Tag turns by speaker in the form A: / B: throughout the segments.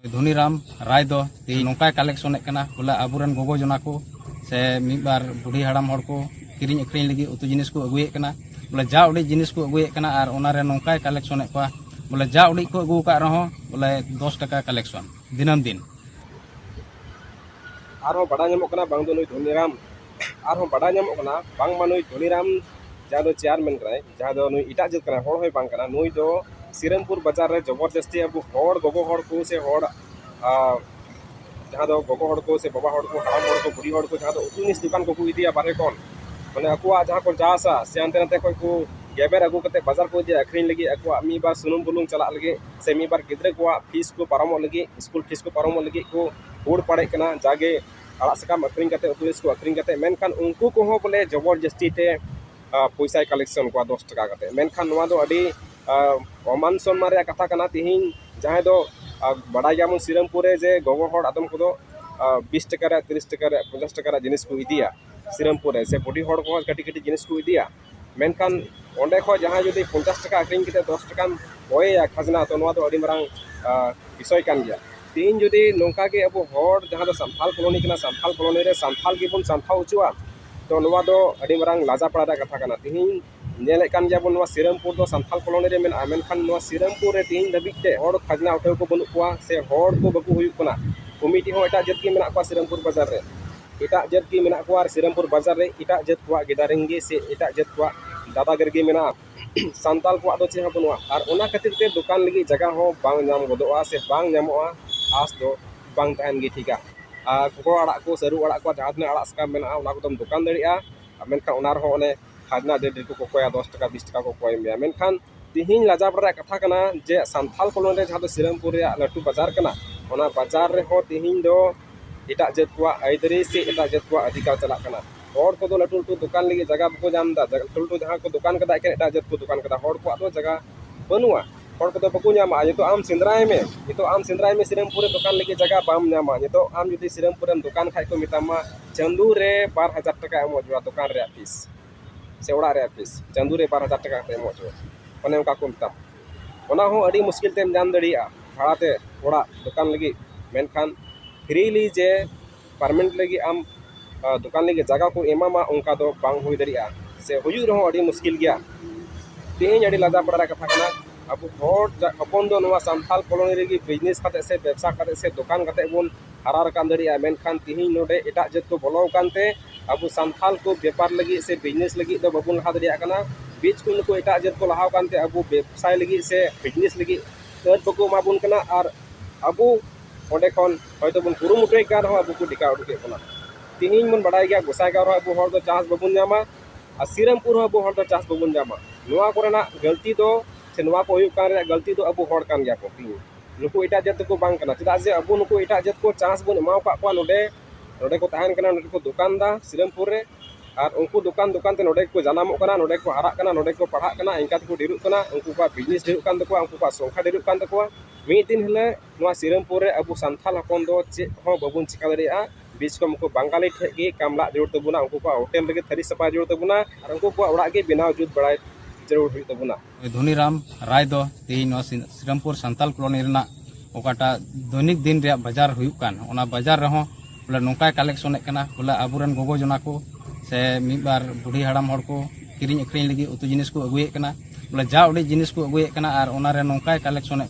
A: धोनीराम राय दो नौका कलेक्शन बोले आबुरन गोगो जना को से मिबार बुढ़ी हड़ाम हड़ को किरिंग अक्रिंग लगी उतु जिनिस को अगुए बोले जा उड़ी जिनिस को अगुए और ओनारे नौका कलेक्शन बोले जा उड़ी को अगू का रहो बोले 10 टका कलेक्शन दिनम दिन
B: बड़ा नामों बांग दो नुई धोनीराम बड़ा नामों बांग मा नुई धोनीराम जहाँ दो चेयरमैन कनाय जहाँ दो नुई इटा जात कना होड़ होय बांग कना नुई दो श्रीरामपुर बाजार रे जबरदस्ती अब होड़ गोगो होड़ को से होड़ जहाँ दो गोगो होड़ को से बाबा होड़ को हड़ाम होड़ को बुढ़ी होड़ को जहाँ दो उतु जिनिस दुकान को इदिया बारे कोन माने अकुआ जहाँ को जासा से अंते नते को गेबेर अगू कते बाजार को इदिया अखरिन लगी अकुआ मी बार सुनुम बुलुंग चला लगी से मी बार गिद्रे को फीस को पारमो लगी स्कूल फीस को पारमो लगी को होड़ पड़े कना जागे आड़ा सकाम अखरिन कते उतु जिनिस को अखरिन कते मेनखान उनको को हो बोले जबरदस्ती ते पैसा कलेक्शन को 10 टका कते मेनखान नवा दो अडी अमान सम्मान रे कथा कना तिहिन जहाँ दो बड़ा जामुन श्रीरामपुर जे गोगो होड़ आदम को 20 टका रे 30 टका रे 50 टका रे जिनिस को इदिया श्रीरामपुर से बुढ़ी होड़ को कटी कटी जिनिस को इदिया मेनखान ओंडे खो जहाँ जुदी 50 टका अखरिन कते 10 टका होया खजना तो नवा दो अडी मरांग विषय कान गया तीन जुदी नौका के अब होड़ जहाँ दो संथाल कॉलोनी कना संथाल कॉलोनी रे संथाल के बन संथाव उचुआ तो नवा दो अडी मरांग लाजा पड़ा कथा कना तिहिन नेले कान गया बन श्रीरामपुर दो संथाल कॉलोनी रे मेना मेनखान नवा श्रीरामपुर रे तिहिन दबिते होड़ खजना उठाव को बनु कोआ से होड़ को बकु हुयु कना कमिटी हो एटा जत की मेना को श्रीरामपुर बाजार रे एटा जत की मेना को श्रीरामपुर बाजार रे एटा जत को गेदारेंगे से एटा जत को दादागिरी मेना संताल को दो चेहा बनुआ और ओना खातिर ते दुकान लगी जगह हो बांग नाम गदोआ से बांग नामोआ आस दो बांग तहन गी ठीका कोको आड़ा को सरू आड़ा को जहां आड़ा सकाम मेना ओना को तुम दुकान दड़िया मेनखान ओना रहो ओने खाजना डेढ़ को कोया 10 टका 20 टका को कोय मेया मेनखान तिहिन लाजा बड़ा कथा कना जे संथाल कॉलोनी जहां दो श्रीरामपुर रे लटू बाजार कना ओना बाजार रे हो तिहिन दो एटा जत को आइदरी से एटा जत को अधिकार चला कना होड़ को दो लटू लटू दुकान लगी जगह बको जामदा लटू लटू जहां को दुकान कदा के एटा जत को दुकान कदा होड़ को दो जगह बनुआ होड़ को दो बको नामा ये तो आम सिंद्राय में ये तो आम सिंद्राय में श्रीरामपुर रे दुकान लगी जगह बाम नामा ये तो आम जुदी श्रीरामपुर रे दुकान खाय को मितामा चंदू रे 12,000 टका एमो जुआ दुकान रे फीस से ओड़ा रे फीस चंदू रे 12,000 टका ते एमो जुआ ओने उनका को मिता ओना हो अडी मुश्किल तेम जान दड़िया भाड़ा ते ओड़ा दुकान लगी मेनखान फ्रीली जे परमानेंट लगी आम दुकान लगी जगह को एमामा उनका दो बांग हुई दड़िया से हुयु रहो अडी मुश्किल गया तेज अडी लाजा पड़ा कथा कना अब होड़ हपन दो नवा संथाल कॉलोनी रेगी बिजनेस खाते से व्यवसा खाते से दुकान खाते बोन हरा रकान दड़िया मेनखान तिहिन नोडे एटा जत को बोलो कानते अब संथाल को व्यापार लगी से बिजनेस लगी दो बबुन लहा दड़िया कना बीच को नुको एटा जत को लहाव कानते अब व्यवसाय लगी से बिजनेस लगी तद बको माबुन कना और अब ओंडे खन हयतो बन कुरुमुटुय कान हो अब को डिका उडुके कना तिहिन मन बड़ाय गया गोसाय गाव अब होड़ दो चास बबुन जामा और श्रीरामपुर अब होड़ दो चास बबुन जामा नोआ कोरेना गलती दो से नोआ को हुयु कान रे गलती दो अब होड़ कान गया को नुको एटा जत को बांग कना चदा जे अब नुको एटा जत को चांस बन एमाव का को नोडे नोडे को तहन कना नोडे को दुकान दा श्रीरामपुर रे और उनको दुकान दुकान ते नोडे को जनामो कना नोडे को हरा कना नोडे को पढ़ा कना इनका को डिरु कना उनको का बिजनेस डिरु कान तको उनको का संख्या डिरु कान तको मी दिन हले नोआ श्रीरामपुर रे अब संथाल हपन दो चे हो बबुन चिका दरिया बीच को उनको बंगाली ठेगी कामला जरूर तबुना उनको को होटल लगे थरी सपा जरूर तबुना और उनको को ओड़ा के बिनाव जुत बड़ाय जरूर हुई तबुना
A: धोनीराम राय दो तीन श्रीरामपुर संथाल कॉलोनी रेना ओकाटा दैनिक दिन रे बाजार हुयु कान ओना बाजार रहो बोले नौका कलेक्शन बोले आबुरन गोगो जना को से मिबार बुढ़ी हड़ाम हड़ को किरिंग अक्रिंग लगी उतु जिनिस को अगुए बोले जा उड़ी जिनिस को अगुए और ओनारे नौका कलेक्शन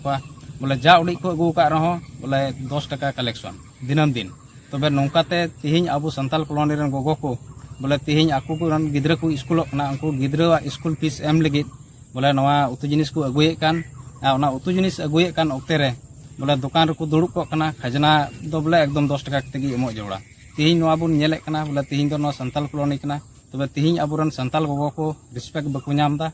A: बोले जा उड़ी को अगू का रहो बोले 10 टका कलेक्शन दिनम दिन तबे नौकाते तिहिन अब संथाल कॉलोनी रेन गोगो को बोले तिहिन आकु को गिद्रा को स्कूल उनको गिद्रा स्कूल फीस एम लगी बोले नवा उतु जिनिस को अगुए उतु जिनिस अगुए ऑक्ते रे बोले दुकान रको दुड़ुब को खजना दो बोले एकदम 10 टका तेगी एमो जोड़ा तिहिन नवा बुन नेले कना बोले तिहिन दो संथाल कॉलोनी कना तबे तिहिन अबुरन संथाल गोगो को रिस्पेक्ट बकु नामदा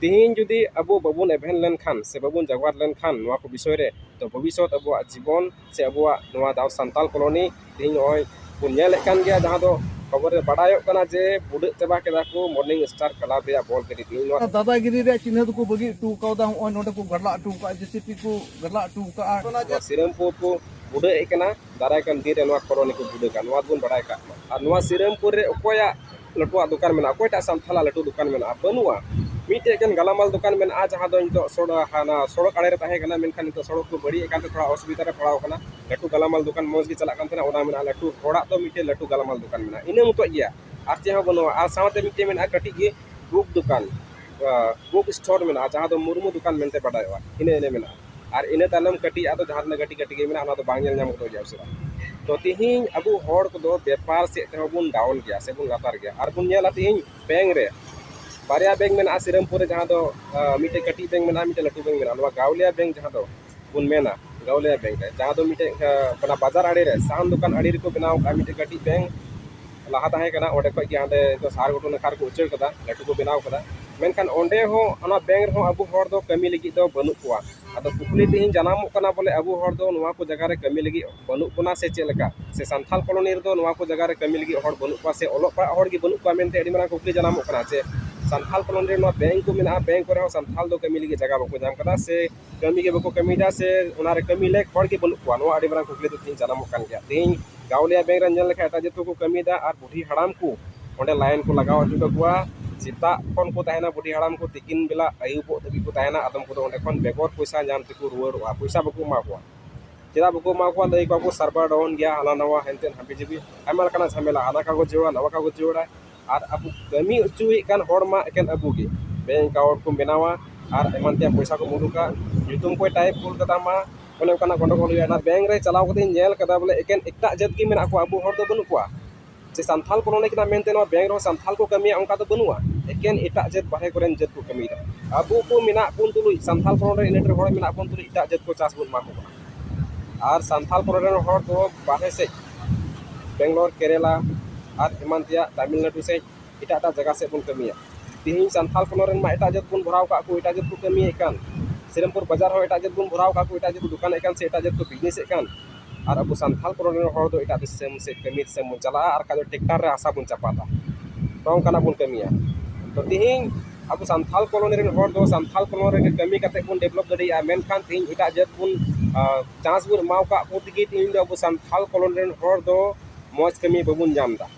B: तिहिन जुदी अबो बबुन एभेन लेन खान से बबुन जगवार लेन खान नवा को विषय रे तो भविष्य अबो जीवन से अबो नवा दाव संथाल कॉलोनी तिहिन ओय बुन नेले कान गया जहां दो खबर बड़ायो कना जे बुड चबा केदा को मॉर्निंग स्टार क्लब रे बॉल करी तिहिन नवा
C: दादागिरी रे चिन्ह को बगी टू काउदा ओय नोडे को गडला टू का जेसीपी को गडला टू का
B: श्रीरामपुर को बुड एकना दाराय कान दिन रे नवा कॉलोनी को बुड का नवा बुन बड़ाय का और नवा श्रीरामपुर रे ओकोया लटुआ दुकान में अकोयटा संथाला लटु दुकान में बनुआ मीटे एकेन गालामाल दुकान में आ जहाँ दो नितो सड़क आड़े रे ताहे कना मेनखान नितो सड़क को बड़ी एकान थोड़ा असुविधा रे पड़ाव कना लटू गालामाल दुकान मौज गे चला कान ओना में लटू होड़ा तो मीटे लटू गालामाल दुकान में इने मतो गया आर चे हो बनो आ सावते मीटे में कटी गे बुक दुकान बुक स्टोर में जहाँ दो मुर्मू दुकान मेनते बडायवा इने इने में और इने तालम कटी आदो जहाँ कटी कटी गे में ओना तो बांग नाम को जावसरा तो तिहिं अबु हर को व्यापार से बुन डाउन गया से बुन लातार गया और बुन नेला तिहिं बैंक रे बारिया बैंक में सिरमपुर जहाँ दो मीटे कटी बैंक में मीटे लटू बैंक में गावलिया बैंक जहाँ दो बुन मेना गावलिया बैंक जहाँ दो मीटे बाजार आड़े रे साहन दुकान आड़ी को बनाव का मीटे कटी बैंक लहा ताहे कना ओडे खय गे आंदे तो सार गोटो नखार को उचर कदा लटू को बनाव कदा मेनखान ओंडे हो ओना बैंक रे हो अबु हर दो कमी लगी दो बनु कुआ आदो कुकली तिहिं जनामो कना बोले अबु हर दो नोआ को जगह रे कमी लगी बनु कोना से चेलका से संथाल कॉलोनी रे दो नोआ को जगह रे कमी लगी हर बनु कुआ से ओलो पा हर गे बनु कुआ मेनते अडी मारा कुकली जनामो कना से संथाल कॉलोनी रे नोआ बैंक को मेना बैंक रे हो संथाल दो कमी लगी जगह बको जाम कदा से कमी गे बको कमी दा से ओना रे कमी लेक हर गे बनु कुआ नोआ अडी मारा कुकली तो तिहिं जनामो कन गया तिहिं गावलिया बैंक रे नेल लेखा एटा जतो को कमी दा और बुढ़ी हड़ाम को ओंडे लाइन को लगाव जुटा कुआ सीता खन को ताहेना बुढ़ी हड़ाम को तिकिन बेला आयुबो तबी को ताहेना आदम को ओंडे खन बेगर पैसा जाम तिको रुवारोआ पैसा बको मा को चेदा बको मा को लई को सर्वर डाउन गया हला नवा हेनतेन हाबी जिबी आयमा लकाना झमेला आना कागज जोड़ा नवा कागज जोड़ा और अब कमी उचुई कान हड़मा एकेन अबु गे बैंक अकाउंट को बनावा और एमान ते पैसा को मुदुका युतुम को टाइप कुल कदा मा ओने काना गंडगोल हुआ बैंक रे चलाव कते नेल कदा बोले एकेन एकटा जत की मेना को अबु हर दो बनु कुआ से संथाल कॉलोनी किना मेनते नो बैंक रो संथाल को कमी उनका तो बनुआ एकेन एटा जत बाहे करेन जत को कमी अबु को मेना पुन तुलुई संथाल कॉलोनी इनेटर हड़ मेना पुन तुलुई एटा जत को चास बुन माको और संथाल कॉलोनी हड़ दो बाहे से बेंगलोर केरला और एमानतिया तमिलनाडु से एटा जगह से बुन कमिया तिहिं संथाल कॉलोनी मा एटा जत बुन भराव का को एटा जत को कमी एकान सिरमपुर बाजार हो एटा जत बुन भराव का को एटा जत दुकान एकान से एटा जत को बिजनेस एकान और अब संथाल कॉलोनी हड़ दो एटा दिसम से कमी से मुन चला और का ट्रैक्टर रे आशा बुन चपाता तो काना बुन कमिया तो तिहिं अब संथाल कॉलोनी रे हड़ दो संथाल कॉलोनी रे कमी कते बुन डेवलप दरिया मेनखान तिहिं एटा जत बुन चांस बुन माव का को तिगी तिहिं दो अब संथाल कॉलोनी रे हड़ दो मौज कमी बबुन जामदा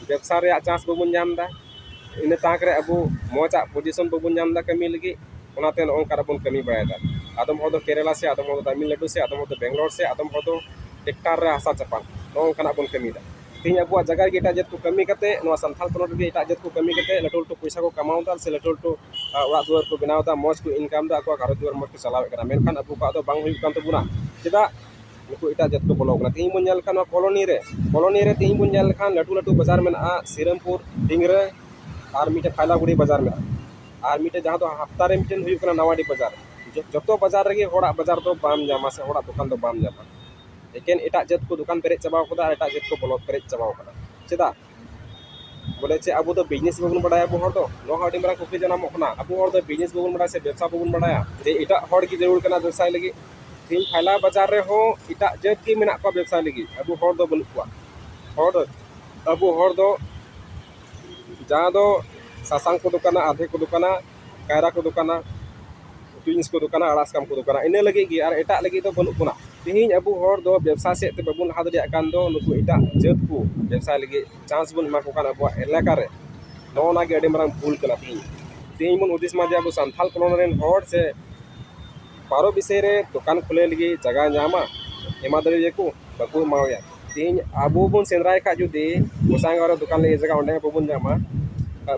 B: व्यवसाय रे चांस बबुन जामदा इन ताक रे अब मौजा पोजीशन बबुन जामदा कमी लगी ओनाते नोंका बन कमी बायदा आदम हद केरला से आदम हद तमिलनाडु से आदम हद बेंगलोर से आदम हद ट्रैक्टर रे हासा चपान नोंका बन कमी दा तिहिं अब जगह गे एटा जत को कमी कते नोआ संथाल कॉलोनी गे एटा जत को कमी कते लटू लटू पैसा को कमावदा से लटू लटू ओड़ा दुआर को बनावदा मौज को इनकम दा को घर दुआर मौज को चलावे कना मेनखान अब का तो बांग हुई कान तबुना चेदा नुकु एटा जत को बोलो कना तिहिं बन नेल खान कॉलोनी रे तिहिं बन नेल खान लटू लटू बाजार में सिरमपुर डिंगरे और मीटे फायलागुड़ी बाजार में और मीटे जहाँ तो हफ्ता रे मीटे हुई कना नवाडी बाजार जो बाजार रे होड़ा बाजार तो बाम जामा से होड़ा दुकान तो बाम जामा एकेन एटा जत को दुकान पेरेज चबाव कदा एटा जत को ब्लॉक पेरेज चबाव कदा चेदा बोले चे अब तो बिजनेस बबुन बडाया अब हर दो नो हडी मरा कुकली जनाम कना अब हर दो बिजनेस बबुन बडाया से व्यवसाय बबुन बडाया जे एटा हर की जरूर कना व्यवसाय लगी तिहिं फायला बाजार रे हो एटा जत की मेना को व्यवसाय लगी अब हर दो बनु कुआ हर अब हर दो जहाँ दो सासांग को दुकाना आधे को दुकाना कायरा को दुकाना ट्विंस को दुकाना अड़ासकाम को दुकाना इने लगी गे और एटा लगी तो बनु कोना तिहिं अब हर दो व्यवसाय से ते बबुन लहा दरिया कान दो नुकु एटा जत को व्यवसाय लगी चांस बुन मा को कान अब इलाका रे नोना गे अडी मारंग भूल कना तिहिं बुन उदिस मा जे अब संथाल कॉलोनी रेन हर से पारो विषय रे दुकान खुले लगी जगह नामा एमा दरिया को बकु मावया तिहिं अब बुन सेंद्राय का जुदी गोसांग और दुकान ले जगह ओंडे बबुन जामा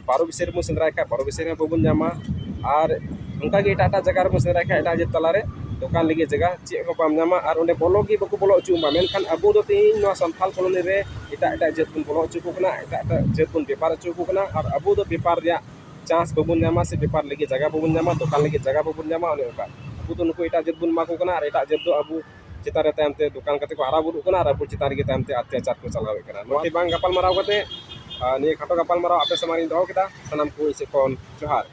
B: पारो विषय रे सेंद्राय का पारो विषय रे बबुन जामा और उनका गे एटा जगह रे सेंद्राय का एटा जे तलारे दुकान लगी जगह चे को पाम जामा और ओंडे बोलो की बको बोलो चुमा मेनखान अब दो तिहिं नो संथाल कॉलोनी रे एटा जत बुन बोलो चुको कना एटा जत बुन व्यापार चुको कना और अब दो व्यापार रे चांस बबुन जामा से व्यापार लगी जगह बबुन जामा दुकान लगी जगह बबुन जामा ओने ओका अब तो नुको एटा जत बुन माको कना और एटा जत दो अब चितारे तायमते दुकान कते को हारा बुरु कना और अब चितार गे तायमते अत्याचार को चलावे कना नोटी बांग गपाल माराव कते निये खाटो गपाल माराव आपे समारी दो केदा सनाम को इसे कोन जोहार।